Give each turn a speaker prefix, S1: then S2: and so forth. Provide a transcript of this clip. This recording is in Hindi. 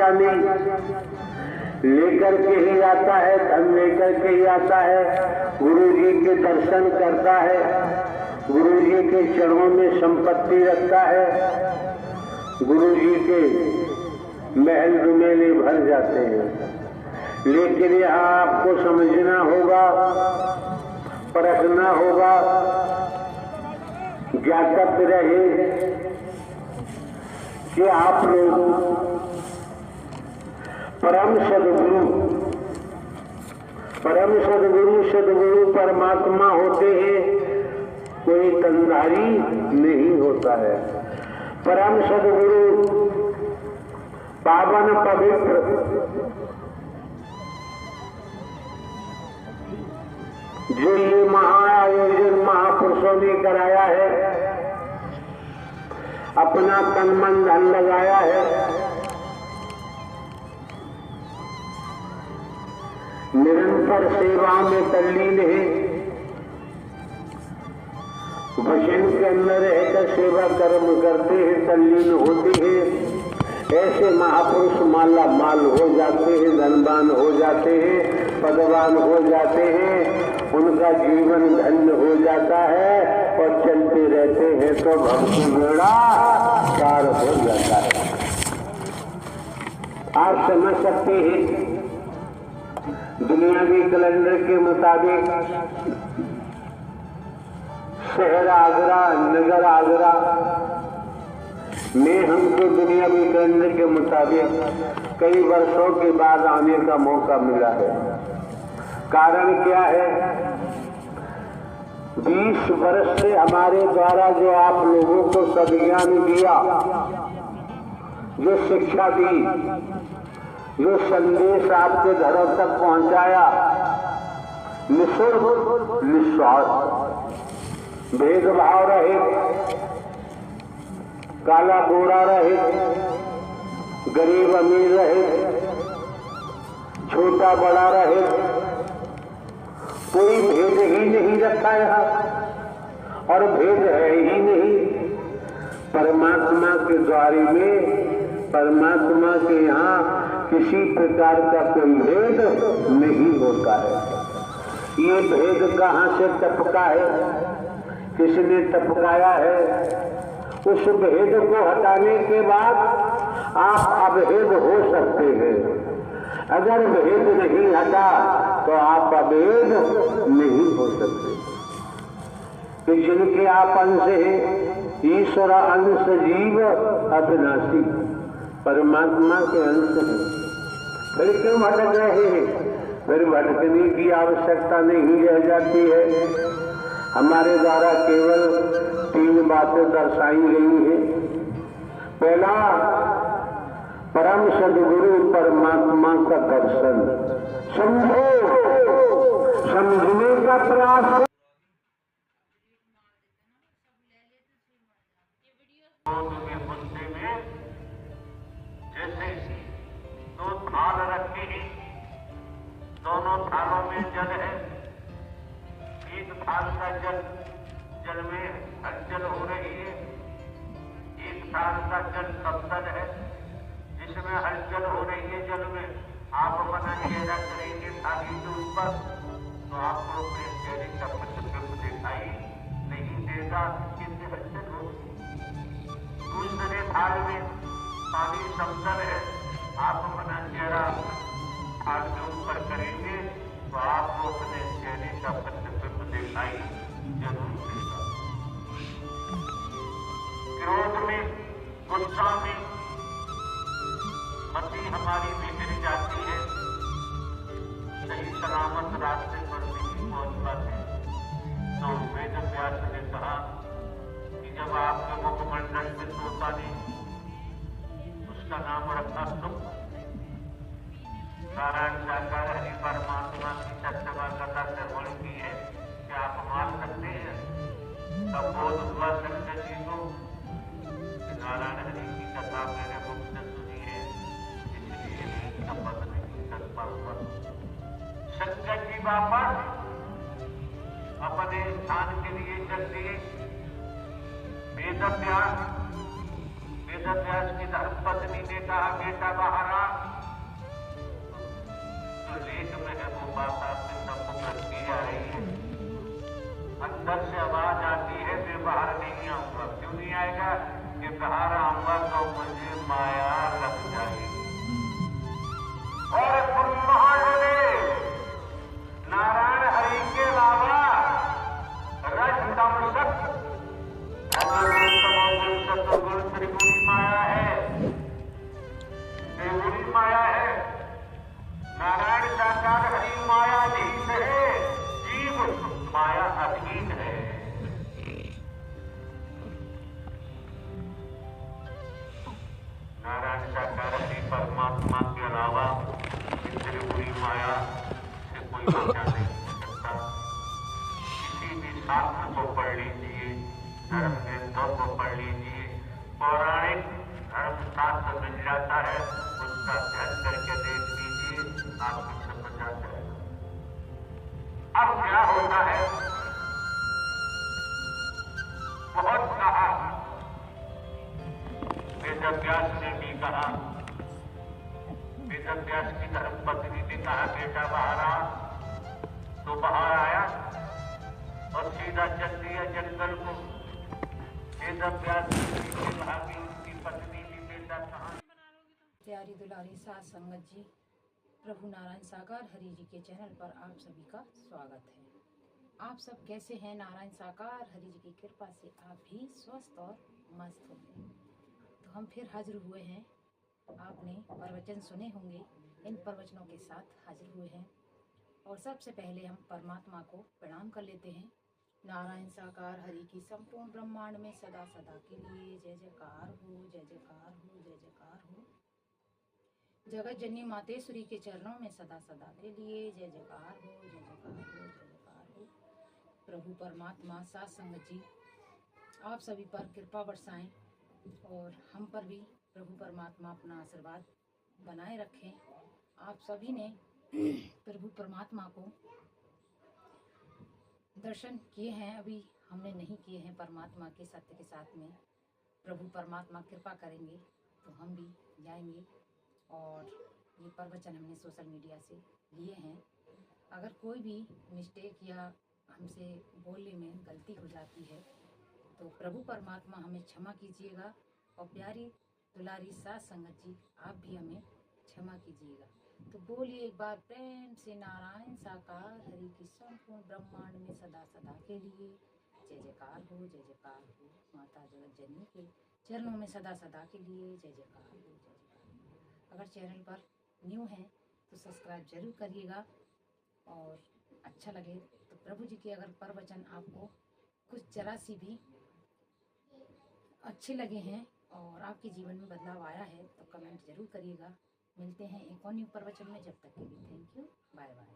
S1: आता नहीं, लेकर के ही आता है, धन लेकर के ही आता है। गुरु जी के दर्शन करता है, गुरु जी के चरणों में संपत्ति रखता है, गुरु जी के महल दुमेले भर जाते हैं। लेकिन यहाँ आपको समझना होगा, परखना होगा, ज्ञातव्य रहे कि आप लोग परम सदगुरु परमात्मा होते हैं, कोई कंधारी नहीं होता है। परम सदगुरु पावन पवित्र जो ये महाआयोजन महापुरुषों ने कराया है, अपना तन मन धन लगाया है, निरंतर सेवा में तल्लीन है, वचन के अंदर रहकर सेवा कर्म करते हैं, तल्लीन होते हैं। ऐसे महापुरुष माला माल हो जाते हैं, धनवान हो जाते हैं, पदवान हो जाते हैं, उनका जीवन धन्य हो जाता है और चलते रहते हैं तो भक्ति बेड़ा पार हो जाता है। आप समझ सकते हैं, दुनियावी कैलेंडर के मुताबिक शहर आगरा, नगर आगरा में हमको दुनियावी कैलेंडर के मुताबिक कई वर्षों के बाद आने का मौका मिला है। कारण क्या है? 20 वर्ष से हमारे द्वारा जो आप लोगों को सद्ज्ञान दिया, जो शिक्षा दी, जो संदेश आपके घरों तक पहुंचाया, निःशुल्क निस्वार्थ, भेदभाव रहित, काला गोरा रहित, गरीब अमीर रहित, छोटा बड़ा रहित, कोई भेद ही नहीं रखा यहाँ और भेद है ही नहीं। परमात्मा के द्वारे में, परमात्मा के यहाँ किसी प्रकार का कोई भेद नहीं होता है। ये भेद कहाँ से टपका है, किसने टपकाया है? उस भेद को हटाने के बाद आप अभेद हो सकते हैं। अगर भेद नहीं हटा तो आप अभेद नहीं हो सकते। कि जिनके आप अंश हैं, ईश्वर अंश जीव अविनाशी, परमात्मा के अंश हैं, फिर क्यों भटक रहे हैं? फिर भटकने की आवश्यकता नहीं रह जाती है। हमारे द्वारा केवल 3 बातें दर्शाई गई हैं। पहला, परम सदगुरु परमात्मा का दर्शन। समझो, समझने का प्रयास।
S2: जैसे 2 थाल रखे हैं, दोनों थालों में जल है। एक थाल का जल में हलचल हो रही है, एक थाल का जल तप्तल है जिसमें हलचल हो रही है। जल में आप अपना चेहरा करेंगे थाली के ऊपर तो आपको अपने चेहरे का प्रतिबिंब दिखाई नहीं देगा, कितनी हलचल होगी। दूसरे थाल में पानी समतल है, आप अपना चेहरा थाल के ऊपर करेंगे तो आपको अपने चेहरे का प्रतिबिंब दिखाई जरूर देगा। क्रोध में, गुस्सा में मति हमारी बिगड़ जाती है, सही सलामत रास्ते पर नहीं पहुंच पाते। तो वेद व्यास ने कहा कि जब आपके मुखमंडल में तोता ने उसका नाम रखा सुख, नारायण साकार हरि परमात्मा की चर्चा कथा श्रवण की है कि आप मान सकते हैं। तब बोध हुआ शंकर जी को, नारायण हरि की कथा मैंने मुख से सुनी है, इसलिए शपथ नहीं कर पाऊंगा। शंकर जी वापस अपने स्थान के लिए चल दिए। वेद वेद व्यास की धर्मपत्नी ने कहा बेटा बाहर आ। जो लेख में है वो बात आपके सम्मुख रखी जा रही है। अंदर से आवाज आती है मैं बाहर नहीं आऊंगा। क्यों नहीं आएगा? कि बाहर आऊंगा तो मुझे माया लग जाएगी। और ब्रह्मांड में नारायण हरि के अलावा रज तम सत सतगुण त्रिगुणी माया है, त्रिगुणी माया है। नारायण साकार हरि माया अधीन है, जीव माया अधीन है। नारायण साकार हरि परमात्मा के अलावा त्रिगुणी माया से कोई बचा नहीं सकता। किसी भी शास्त्र को पढ़ लीजिए, धर्म ग्रंथों को पढ़ लीजिए, पौराणिक धर्म शास्त्र मिल जाता है, उसका अध्ययन करके देख लीजिए, आपको समझ आ जाएगा। अब क्या होता है? बहुत कहा, वेद व्यास ने भी कहा, वेद व्यास की धर्मपत्नी ने कहा बेटा बाहर आ। तो बाहर आया और सीधा चल दिया जंगल को। वेद व्यास ने कहा कि उसकी पत्नी भी बेटा कहाँ।
S3: प्यारी दुलारी साथ संगत जी, प्रभु नारायण साकार हरि जी के चैनल पर आप सभी का स्वागत है। आप सब कैसे हैं? नारायण साकार हरि जी की कृपा से आप भी स्वस्थ और मस्त होंगे। तो हम फिर हाजिर हुए हैं। आपने प्रवचन सुने होंगे, इन प्रवचनों के साथ हाजिर हुए हैं। और सबसे पहले हम परमात्मा को प्रणाम कर लेते हैं। नारायण साकार हरि की संपूर्ण ब्रह्मांड में सदा सदा के लिए जय जयकार हो, जय जयकार हो, जय जयकार हो। जगत जननी मातेश्वरी के चरणों में सदा सदा के लिए जय जयकार हो, जय जयकार हो, जय जयकार हो। प्रभु परमात्मा साथ संगत जी आप सभी पर कृपा बरसाएं और हम पर भी प्रभु परमात्मा अपना आशीर्वाद बनाए रखें। आप सभी ने प्रभु परमात्मा को दर्शन किए हैं, अभी हमने नहीं किए हैं परमात्मा के सत्य के साथ में। प्रभु परमात्मा कृपा करेंगे तो हम भी जाएंगे। और ये प्रवचन हमने सोशल मीडिया से लिए हैं। अगर कोई भी मिस्टेक या हमसे बोलने में गलती हो जाती है तो प्रभु परमात्मा हमें क्षमा कीजिएगा। और प्यारी दुलारी साथ संगत जी आप भी हमें क्षमा कीजिएगा। तो बोलिए एक बार प्रेम से नारायण साकार हरि की संपूर्ण ब्रह्मांड में सदा सदा के लिए जय जयकार हो, जय जयकार हो। माता जगत जननी के चरणों में सदा सदा के लिए जय जयकार हो, जय जयकार हो। अगर चैनल पर न्यू हैं तो सब्सक्राइब जरूर करिएगा। और अच्छा लगे तो प्रभु जी के अगर प्रवचन आपको कुछ जरा सी भी अच्छे लगे हैं और आपके जीवन में बदलाव आया है तो कमेंट जरूर करिएगा। मिलते हैं एक और न्यू प्रवचन में। जब तक के लिए थैंक यू, बाय बाय।